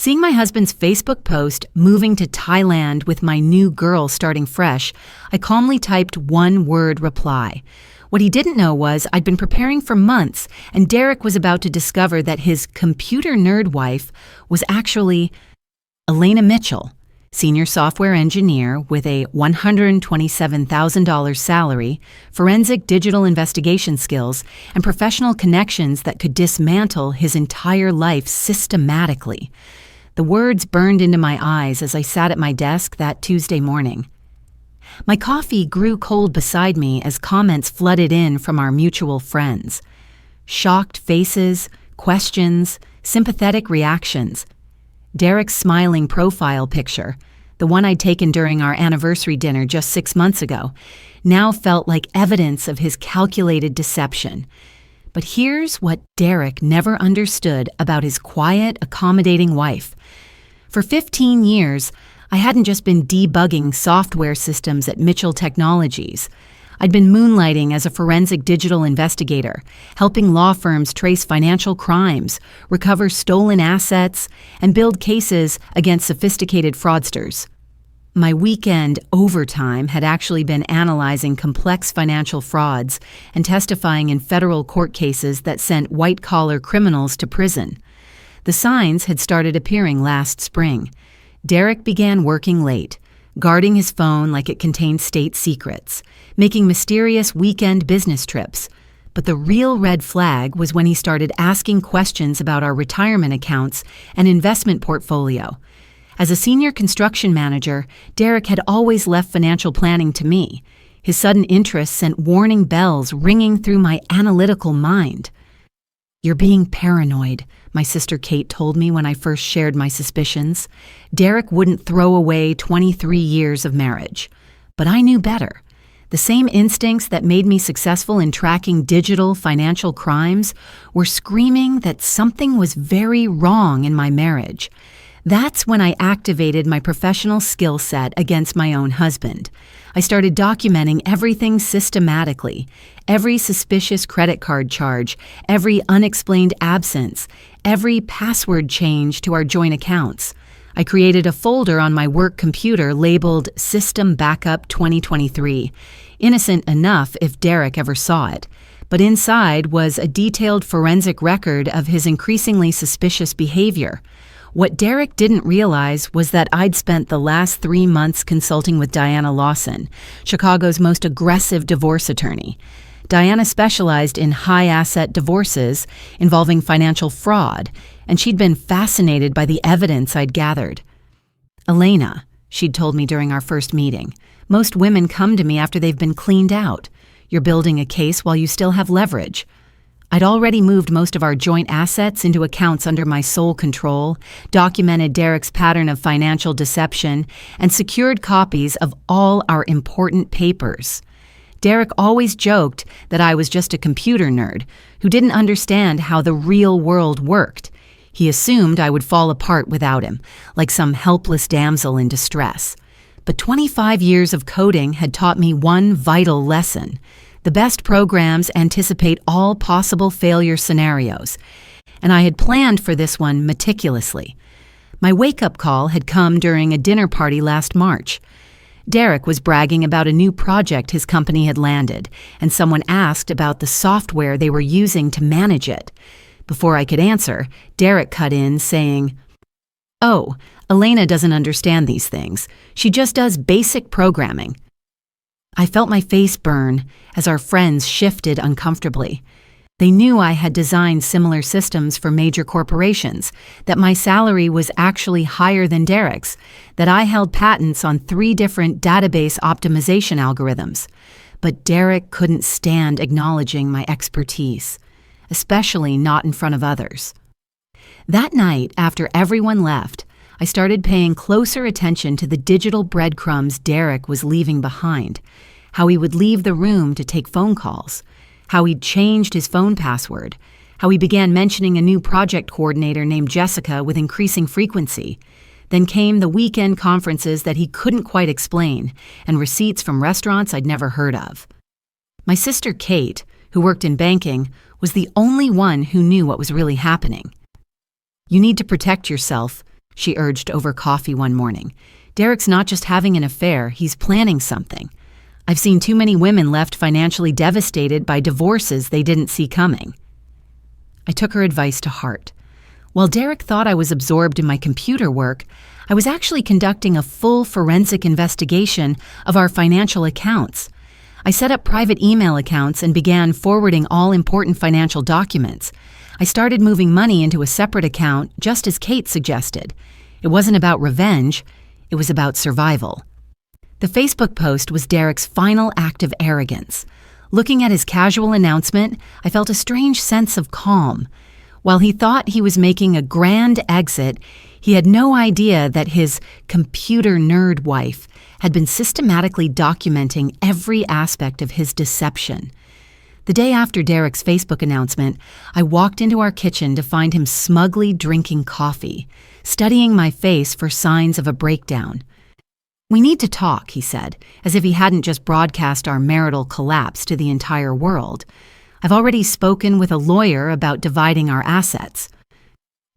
Seeing my husband's Facebook post, moving to Thailand with my new girl starting fresh, I calmly typed one-word reply. What he didn't know was I'd been preparing for months, and Derek was about to discover that his computer nerd wife was actually Elena Mitchell, senior software engineer with a $127,000 salary, forensic digital investigation skills, and professional connections that could dismantle his entire life systematically. The words burned into my eyes as I sat at my desk that Tuesday morning. My coffee grew cold beside me as comments flooded in from our mutual friends. Shocked faces, questions, sympathetic reactions. Derek's smiling profile picture, the one I'd taken during our anniversary dinner just 6 months ago, now felt like evidence of his calculated deception. But here's what Derek never understood about his quiet, accommodating wife. For 15 years, I hadn't just been debugging software systems at Mitchell Technologies. I'd been moonlighting as a forensic digital investigator, helping law firms trace financial crimes, recover stolen assets, and build cases against sophisticated fraudsters. My weekend overtime had actually been analyzing complex financial frauds and testifying in federal court cases that sent white-collar criminals to prison. The signs had started appearing last spring. Derek began working late, guarding his phone like it contained state secrets, making mysterious weekend business trips. But the real red flag was when he started asking questions about our retirement accounts and investment portfolio. As a senior construction manager, Derek had always left financial planning to me. His sudden interest sent warning bells ringing through my analytical mind. "You're being paranoid," my sister Kate told me when I first shared my suspicions. Derek wouldn't throw away 23 years of marriage. But I knew better. The same instincts that made me successful in tracking digital financial crimes were screaming that something was very wrong in my marriage. That's when I activated my professional skill set against my own husband. I started documenting everything systematically, every suspicious credit card charge, every unexplained absence, every password change to our joint accounts. I created a folder on my work computer labeled System Backup 2023, innocent enough if Derek ever saw it. But inside was a detailed forensic record of his increasingly suspicious behavior. What Derek didn't realize was that I'd spent the last 3 months consulting with Diana Lawson, Chicago's most aggressive divorce attorney. Diana specialized in high-asset divorces involving financial fraud, and she'd been fascinated by the evidence I'd gathered. "Elena," she'd told me during our first meeting, "most women come to me after they've been cleaned out. You're building a case while you still have leverage." I'd already moved most of our joint assets into accounts under my sole control, documented Derek's pattern of financial deception, and secured copies of all our important papers. Derek always joked that I was just a computer nerd who didn't understand how the real world worked. He assumed I would fall apart without him, like some helpless damsel in distress. But 25 years of coding had taught me one vital lesson. The best programs anticipate all possible failure scenarios, and I had planned for this one meticulously. My wake-up call had come during a dinner party last March. Derek was bragging about a new project his company had landed, and someone asked about the software they were using to manage it. Before I could answer, Derek cut in, saying, "Oh, Elena doesn't understand these things. She just does basic programming." I felt my face burn as our friends shifted uncomfortably. They knew I had designed similar systems for major corporations, that my salary was actually higher than Derek's, that I held patents on 3 different database optimization algorithms. But Derek couldn't stand acknowledging my expertise, especially not in front of others. That night, after everyone left, I started paying closer attention to the digital breadcrumbs Derek was leaving behind, how he would leave the room to take phone calls, how he'd changed his phone password, how he began mentioning a new project coordinator named Jessica with increasing frequency. Then came the weekend conferences that he couldn't quite explain, and receipts from restaurants I'd never heard of. My sister Kate, who worked in banking, was the only one who knew what was really happening. "You need to protect yourself," she urged over coffee one morning. Derek's not just having an affair, he's planning something. I've seen too many women left financially devastated by divorces they didn't see coming. I took her advice to heart. While Derek thought I was absorbed in my computer work, I was actually conducting a full forensic investigation of our financial accounts. I set up private email accounts and began forwarding all important financial documents. I started moving money into a separate account, just as Kate suggested. It wasn't about revenge, it was about survival. The Facebook post was Derek's final act of arrogance. Looking at his casual announcement, I felt a strange sense of calm. While he thought he was making a grand exit, he had no idea that his computer nerd wife had been systematically documenting every aspect of his deception. The day after Derek's Facebook announcement, I walked into our kitchen to find him smugly drinking coffee, studying my face for signs of a breakdown. "We need to talk," he said, as if he hadn't just broadcast our marital collapse to the entire world. "I've already spoken with a lawyer about dividing our assets."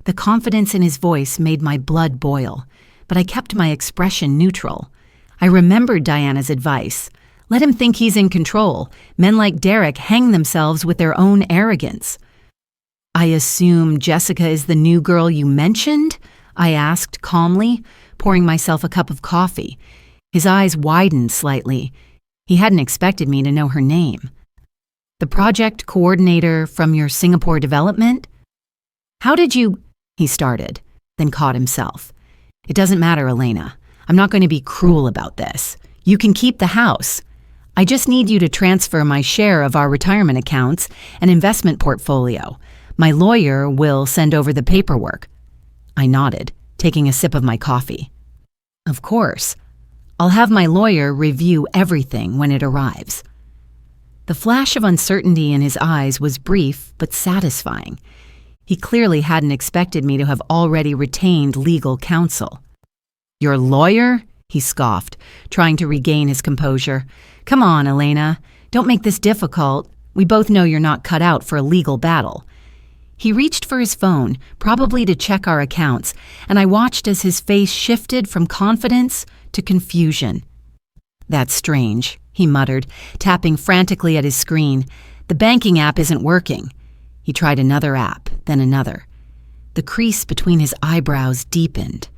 The confidence in his voice made my blood boil, but I kept my expression neutral. I remembered Diana's advice. Let him think he's in control. Men like Derek hang themselves with their own arrogance. "I assume Jessica is the new girl you mentioned?" I asked calmly, pouring myself a cup of coffee. His eyes widened slightly. He hadn't expected me to know her name. "The project coordinator from your Singapore development?" "How did you—" he started, then caught himself. "It doesn't matter, Elena. I'm not going to be cruel about this. You can keep the house. I just need you to transfer my share of our retirement accounts and investment portfolio. My lawyer will send over the paperwork." I nodded, taking a sip of my coffee. "Of course. I'll have my lawyer review everything when it arrives." The flash of uncertainty in his eyes was brief but satisfying. He clearly hadn't expected me to have already retained legal counsel. "Your lawyer?" he scoffed, trying to regain his composure. "Come on, Elena. Don't make this difficult. We both know you're not cut out for a legal battle." He reached for his phone, probably to check our accounts, and I watched as his face shifted from confidence to confusion. "That's strange," he muttered, tapping frantically at his screen. "The banking app isn't working." He tried another app, then another. The crease between his eyebrows deepened.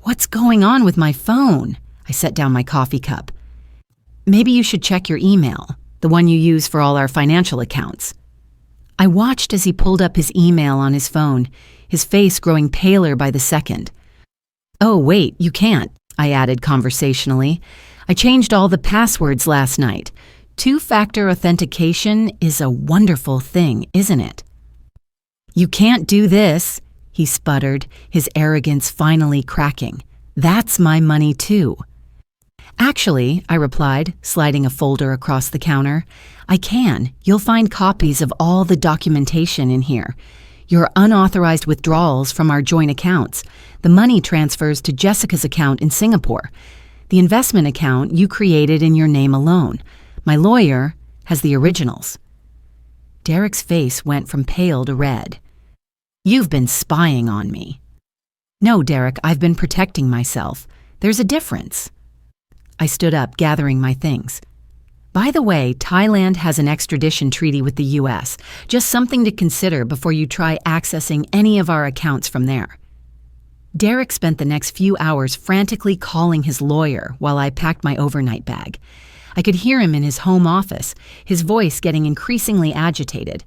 "What's going on with my phone?" I set down my coffee cup. "Maybe you should check your email, the one you use for all our financial accounts." I watched as he pulled up his email on his phone, his face growing paler by the second. "Oh, wait, you can't," I added conversationally. "I changed all the passwords last night. Two-factor authentication is a wonderful thing, isn't it?" "You can't do this," he sputtered, his arrogance finally cracking. "That's my money too." "Actually," I replied, sliding a folder across the counter, "I can. You'll find copies of all the documentation in here. Your unauthorized withdrawals from our joint accounts, the money transfers to Jessica's account in Singapore, the investment account you created in your name alone. My lawyer has the originals." Derek's face went from pale to red. "You've been spying on me." "No, Derek, I've been protecting myself. There's a difference." I stood up, gathering my things. "By the way, Thailand has an extradition treaty with the U.S. Just something to consider before you try accessing any of our accounts from there." Derek spent the next few hours frantically calling his lawyer while I packed my overnight bag. I could hear him in his home office, his voice getting increasingly agitated.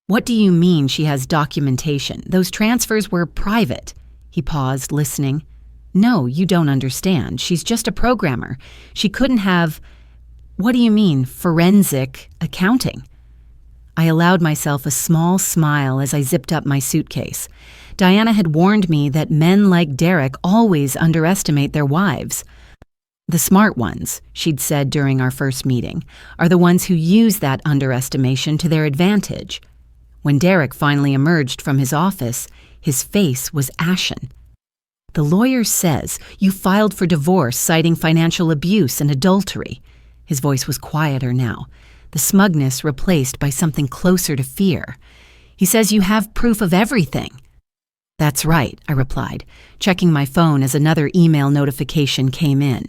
"What do you mean she has documentation? Those transfers were private." He paused, listening. "No, you don't understand. She's just a programmer. She couldn't have—" "What do you mean, forensic accounting?" I allowed myself a small smile as I zipped up my suitcase. Diana had warned me that men like Derek always underestimate their wives. "The smart ones," she'd said during our first meeting, "are the ones who use that underestimation to their advantage." When Derek finally emerged from his office, his face was ashen. "The lawyer says you filed for divorce citing financial abuse and adultery." His voice was quieter now, the smugness replaced by something closer to fear. "He says you have proof of everything." That's right, I replied, checking my phone as another email notification came in.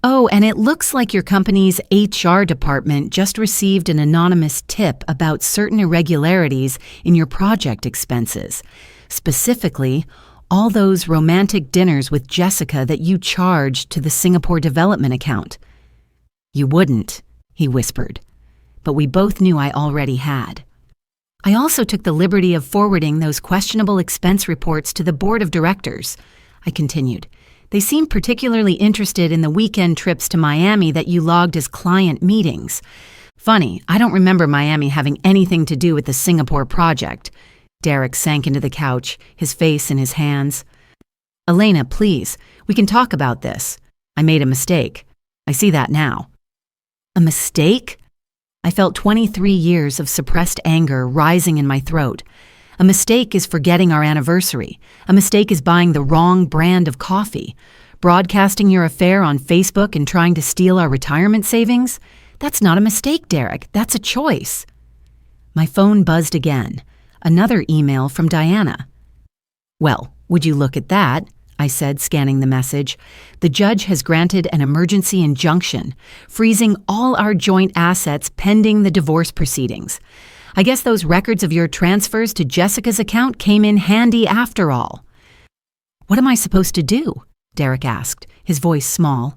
Oh, and it looks like your company's HR department just received an anonymous tip about certain irregularities in your project expenses. Specifically, all those romantic dinners with Jessica that you charged to the Singapore development account. You wouldn't, he whispered, but we both knew I already had. I also took the liberty of forwarding those questionable expense reports to the board of directors, I continued. They seemed particularly interested in the weekend trips to Miami that you logged as client meetings. Funny, I don't remember Miami having anything to do with the Singapore project. Derek sank into the couch, his face in his hands. Elena, please, we can talk about this. I made a mistake. I see that now. A mistake? I felt 23 years of suppressed anger rising in my throat. A mistake is forgetting our anniversary. A mistake is buying the wrong brand of coffee. Broadcasting your affair on Facebook and trying to steal our retirement savings? That's not a mistake, Derek. That's a choice. My phone buzzed again. Another email from Diana. Well, would you look at that? I said, scanning the message. The judge has granted an emergency injunction, freezing all our joint assets pending the divorce proceedings. I guess those records of your transfers to Jessica's account came in handy after all. What am I supposed to do? Derek asked, his voice small.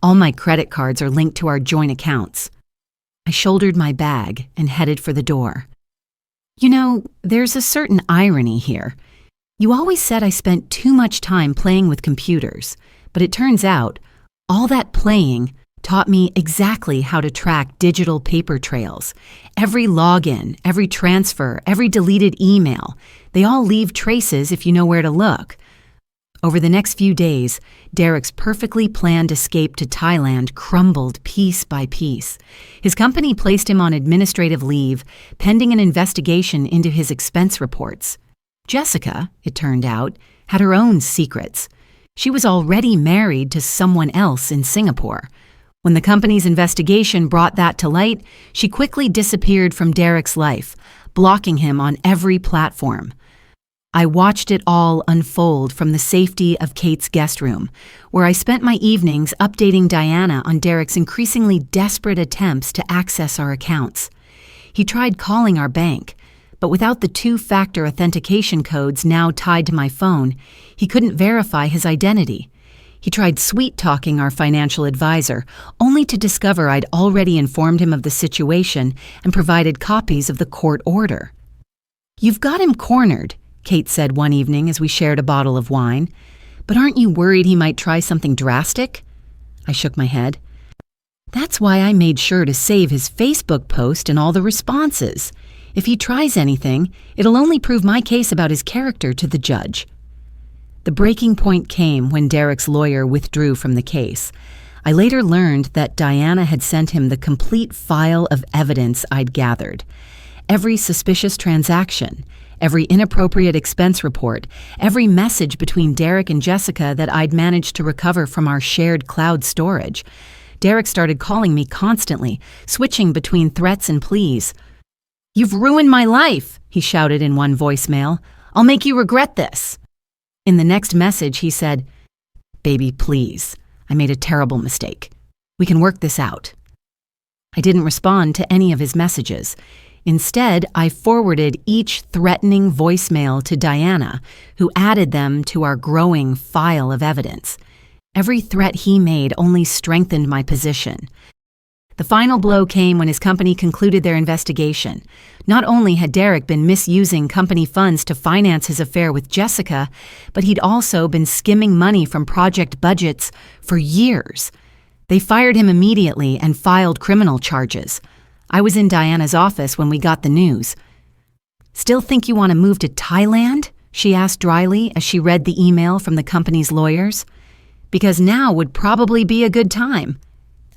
All my credit cards are linked to our joint accounts. I shouldered my bag and headed for the door. You know, there's a certain irony here. You always said I spent too much time playing with computers, but it turns out all that playing taught me exactly how to track digital paper trails. Every login, every transfer, every deleted email, they all leave traces if you know where to look. Over the next few days, Derek's perfectly planned escape to Thailand crumbled piece by piece. His company placed him on administrative leave, pending an investigation into his expense reports. Jessica, it turned out, had her own secrets. She was already married to someone else in Singapore. When the company's investigation brought that to light, she quickly disappeared from Derek's life, blocking him on every platform. I watched it all unfold from the safety of Kate's guest room, where I spent my evenings updating Diana on Derek's increasingly desperate attempts to access our accounts. He tried calling our bank, but without the two-factor authentication codes now tied to my phone, he couldn't verify his identity. He tried sweet-talking our financial advisor, only to discover I'd already informed him of the situation and provided copies of the court order. You've got him cornered, Kate said one evening as we shared a bottle of wine. But aren't you worried he might try something drastic? I shook my head. That's why I made sure to save his Facebook post and all the responses. If he tries anything, it'll only prove my case about his character to the judge. The breaking point came when Derek's lawyer withdrew from the case. I later learned that Diana had sent him the complete file of evidence I'd gathered. Every suspicious transaction, every inappropriate expense report, every message between Derek and Jessica that I'd managed to recover from our shared cloud storage. Derek started calling me constantly, switching between threats and pleas. "You've ruined my life," he shouted in one voicemail. "I'll make you regret this." In the next message, he said, "Baby, please. I made a terrible mistake. We can work this out." I didn't respond to any of his messages. Instead, I forwarded each threatening voicemail to Diana, who added them to our growing file of evidence. Every threat he made only strengthened my position. The final blow came when his company concluded their investigation. Not only had Derek been misusing company funds to finance his affair with Jessica, but he'd also been skimming money from project budgets for years. They fired him immediately and filed criminal charges. I was in Diana's office when we got the news. "Still think you want to move to Thailand?" she asked dryly as she read the email from the company's lawyers. "Because now would probably be a good time."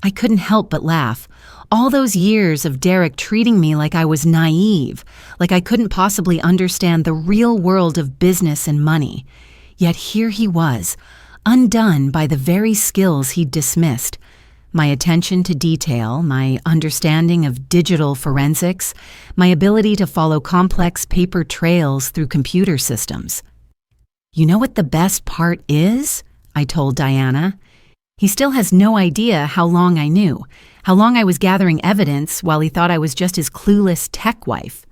I couldn't help but laugh. All those years of Derek treating me like I was naive, like I couldn't possibly understand the real world of business and money. Yet here he was, undone by the very skills he'd dismissed. My attention to detail, my understanding of digital forensics, my ability to follow complex paper trails through computer systems. You know what the best part is? I told Diana. He still has no idea how long I knew, how long I was gathering evidence while he thought I was just his clueless tech wife.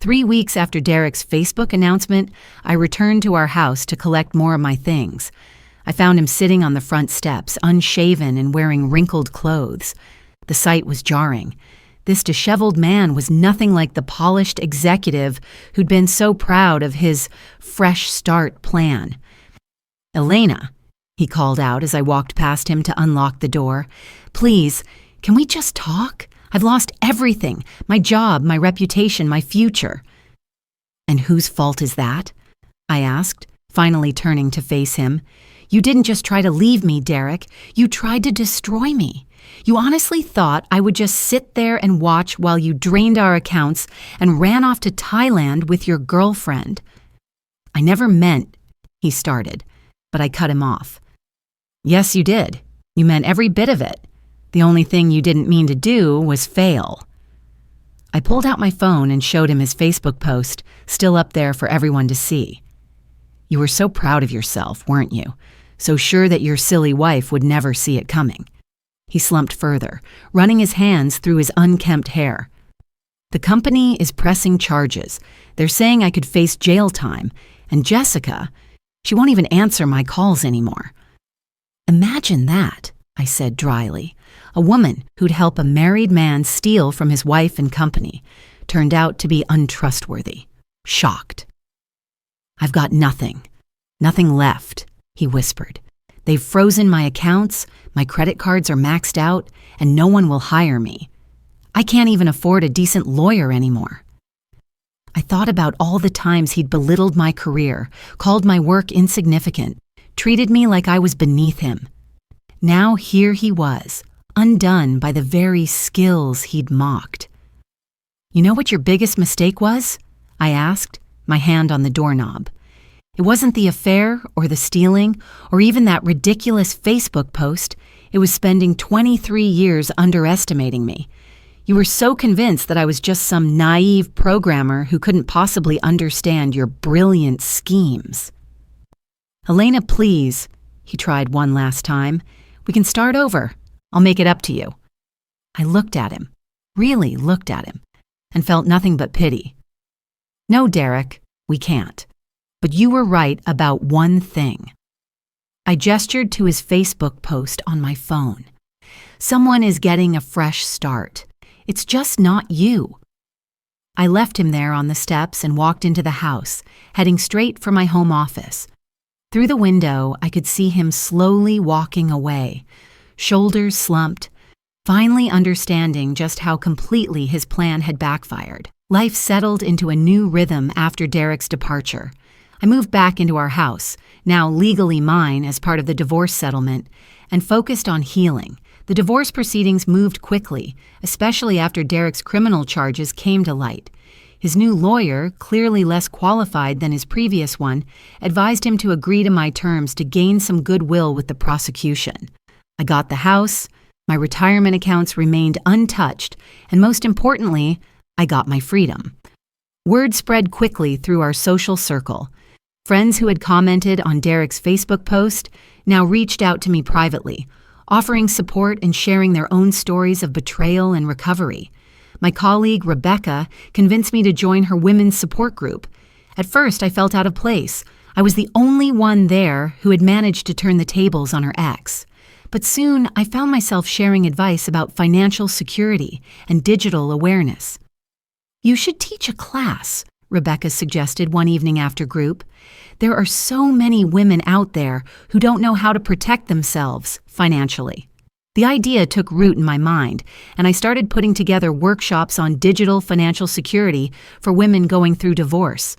3 weeks after Derek's Facebook announcement, I returned to our house to collect more of my things. I found him sitting on the front steps, unshaven and wearing wrinkled clothes. The sight was jarring. This disheveled man was nothing like the polished executive who'd been so proud of his fresh start plan. "Elena," he called out as I walked past him to unlock the door. "Please, can we just talk? I've lost everything, my job, my reputation, my future." "And whose fault is that?" I asked, finally turning to face him. "You didn't just try to leave me, Derek. You tried to destroy me. You honestly thought I would just sit there and watch while you drained our accounts and ran off to Thailand with your girlfriend." "I never meant," he started, but I cut him off. "Yes, you did. You meant every bit of it. The only thing you didn't mean to do was fail." I pulled out my phone and showed him his Facebook post, still up there for everyone to see. "You were so proud of yourself, weren't you? So sure that your silly wife would never see it coming." He slumped further, running his hands through his unkempt hair. "The company is pressing charges. They're saying I could face jail time. And Jessica, she won't even answer my calls anymore." "Imagine that," I said dryly. "A woman who'd help a married man steal from his wife and company turned out to be untrustworthy, shocked." "I've got nothing left," he whispered. "They've frozen my accounts, my credit cards are maxed out, and no one will hire me. I can't even afford a decent lawyer anymore." I thought about all the times he'd belittled my career, called my work insignificant, treated me like I was beneath him. Now here he was, undone by the very skills he'd mocked. "You know what your biggest mistake was?" I asked, my hand on the doorknob. "It wasn't the affair or the stealing or even that ridiculous Facebook post. It was spending 23 years underestimating me. You were so convinced that I was just some naive programmer who couldn't possibly understand your brilliant schemes." "Elena, please," he tried one last time. "We can start over. I'll make it up to you." I looked at him, really looked at him, and felt nothing but pity. "No, Derek, we can't. But you were right about one thing." I gestured to his Facebook post on my phone. "Someone is getting a fresh start. It's just not you." I left him there on the steps and walked into the house, heading straight for my home office. Through the window, I could see him slowly walking away, shoulders slumped, finally understanding just how completely his plan had backfired. Life settled into a new rhythm after Derek's departure. I moved back into our house, now legally mine as part of the divorce settlement, and focused on healing. The divorce proceedings moved quickly, especially after Derek's criminal charges came to light. His new lawyer, clearly less qualified than his previous one, advised him to agree to my terms to gain some goodwill with the prosecution. I got the house, my retirement accounts remained untouched, and most importantly, I got my freedom. Word spread quickly through our social circle. Friends who had commented on Derek's Facebook post now reached out to me privately, offering support and sharing their own stories of betrayal and recovery. My colleague, Rebecca, convinced me to join her women's support group. At first, I felt out of place. I was the only one there who had managed to turn the tables on her ex. But soon, I found myself sharing advice about financial security and digital awareness. "You should teach a class," Rebecca suggested one evening after group. "There are so many women out there who don't know how to protect themselves financially." The idea took root in my mind, and I started putting together workshops on digital financial security for women going through divorce.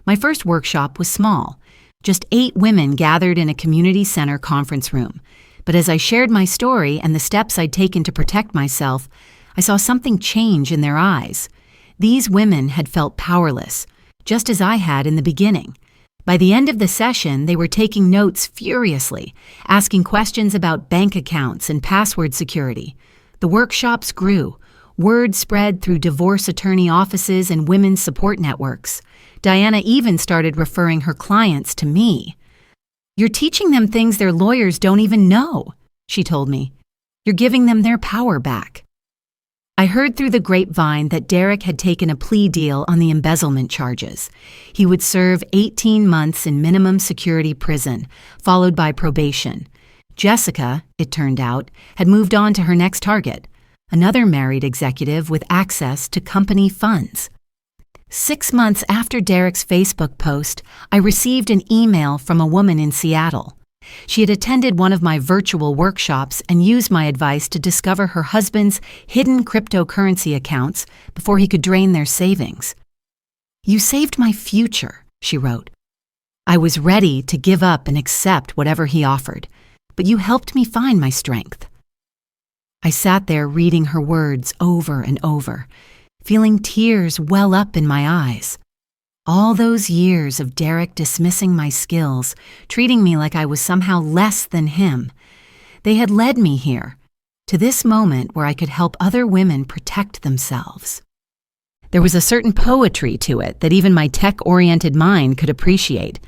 My first workshop was small, just 8 women gathered in a community center conference room. But as I shared my story and the steps I'd taken to protect myself, I saw something change in their eyes. These women had felt powerless, just as I had in the beginning. By the end of the session, they were taking notes furiously, asking questions about bank accounts and password security. The workshops grew. Word spread through divorce attorney offices and women's support networks. Diana even started referring her clients to me. "You're teaching them things their lawyers don't even know," she told me. "You're giving them their power back." I heard through the grapevine that Derek had taken a plea deal on the embezzlement charges. He would serve 18 months in minimum security prison, followed by probation. Jessica, it turned out, had moved on to her next target, another married executive with access to company funds. 6 months after Derek's Facebook post, I received an email from a woman in Seattle. She had attended one of my virtual workshops and used my advice to discover her husband's hidden cryptocurrency accounts before he could drain their savings. "You saved my future," she wrote. "I was ready to give up and accept whatever he offered, but you helped me find my strength." I sat there reading her words over and over, feeling tears well up in my eyes. All those years of Derek dismissing my skills, treating me like I was somehow less than him, they had led me here, to this moment where I could help other women protect themselves. There was a certain poetry to it that even my tech-oriented mind could appreciate.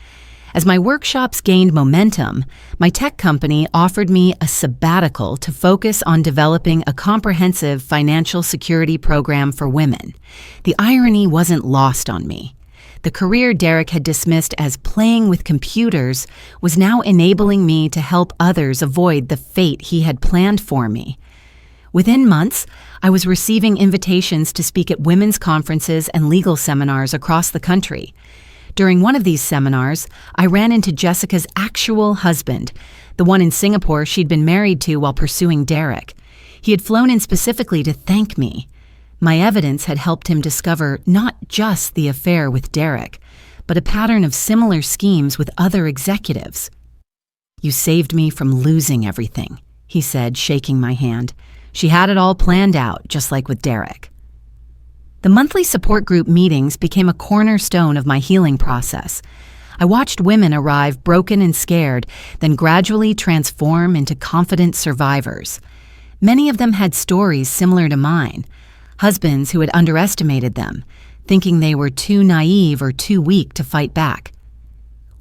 As my workshops gained momentum, my tech company offered me a sabbatical to focus on developing a comprehensive financial security program for women. The irony wasn't lost on me. The career Derek had dismissed as playing with computers was now enabling me to help others avoid the fate he had planned for me. Within months, I was receiving invitations to speak at women's conferences and legal seminars across the country. During one of these seminars, I ran into Jessica's actual husband, the one in Singapore she'd been married to while pursuing Derek. He had flown in specifically to thank me. My evidence had helped him discover not just the affair with Derek, but a pattern of similar schemes with other executives. "You saved me from losing everything," he said, shaking my hand. "She had it all planned out, just like with Derek." The monthly support group meetings became a cornerstone of my healing process. I watched women arrive broken and scared, then gradually transform into confident survivors. Many of them had stories similar to mine. Husbands who had underestimated them, thinking they were too naive or too weak to fight back.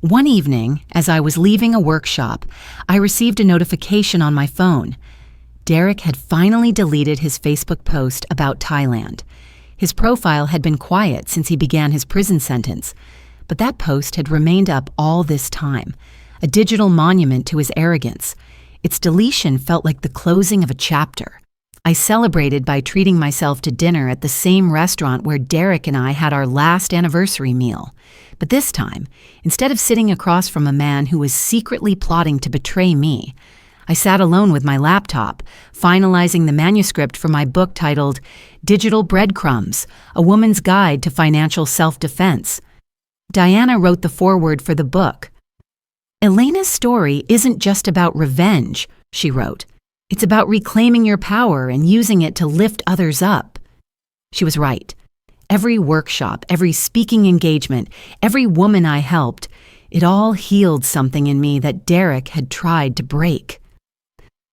One evening, as I was leaving a workshop, I received a notification on my phone. Derek had finally deleted his Facebook post about Thailand. His profile had been quiet since he began his prison sentence, but that post had remained up all this time, a digital monument to his arrogance. Its deletion felt like the closing of a chapter. I celebrated by treating myself to dinner at the same restaurant where Derek and I had our last anniversary meal. But this time, instead of sitting across from a man who was secretly plotting to betray me, I sat alone with my laptop, finalizing the manuscript for my book titled Digital Breadcrumbs, A Woman's Guide to Financial Self-Defense. Diana wrote the foreword for the book. "Elena's story isn't just about revenge," she wrote. "It's about reclaiming your power and using it to lift others up." She was right. Every workshop, every speaking engagement, every woman I helped, it all healed something in me that Derek had tried to break.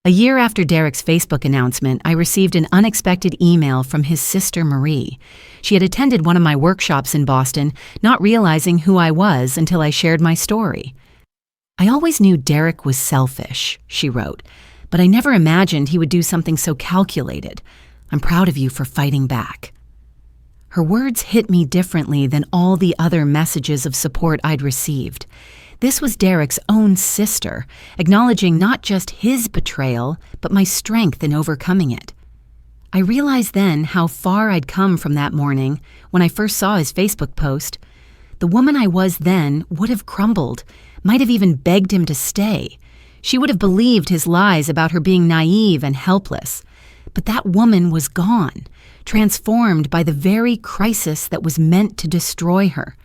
A year after Derek's Facebook announcement, I received an unexpected email from his sister Marie. She had attended one of my workshops in Boston, not realizing who I was until I shared my story. "I always knew Derek was selfish," she wrote, "but I never imagined he would do something so calculated. I'm proud of you for fighting back." Her words hit me differently than all the other messages of support I'd received. This was Derek's own sister, acknowledging not just his betrayal, but my strength in overcoming it. I realized then how far I'd come from that morning when I first saw his Facebook post. The woman I was then would have crumbled, might have even begged him to stay. She would have believed his lies about her being naive and helpless. But that woman was gone, transformed by the very crisis that was meant to destroy her.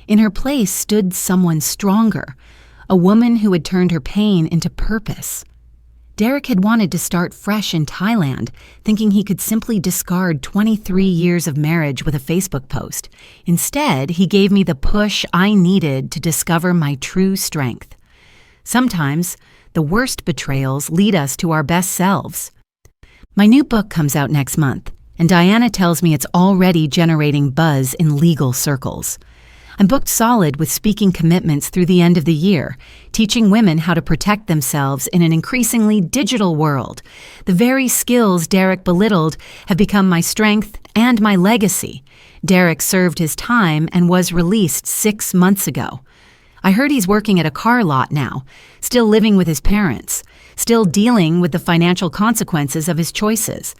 In her place stood someone stronger, a woman who had turned her pain into purpose. Derek had wanted to start fresh in Thailand, thinking he could simply discard 23 years of marriage with a Facebook post. Instead, he gave me the push I needed to discover my true strength. Sometimes, the worst betrayals lead us to our best selves. My new book comes out next month, and Diana tells me it's already generating buzz in legal circles. I'm booked solid with speaking commitments through the end of the year, teaching women how to protect themselves in an increasingly digital world. The very skills Derek belittled have become my strength and my legacy. Derek served his time and was released 6 months ago. I heard he's working at a car lot now, still living with his parents, still dealing with the financial consequences of his choices.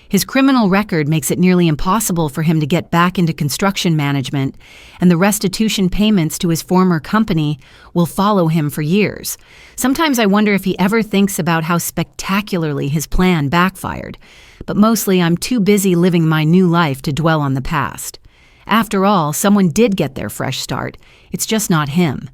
His criminal record makes it nearly impossible for him to get back into construction management, and the restitution payments to his former company will follow him for years. Sometimes I wonder if he ever thinks about how spectacularly his plan backfired, but mostly I'm too busy living my new life to dwell on the past. After all, someone did get their fresh start. It's just not him.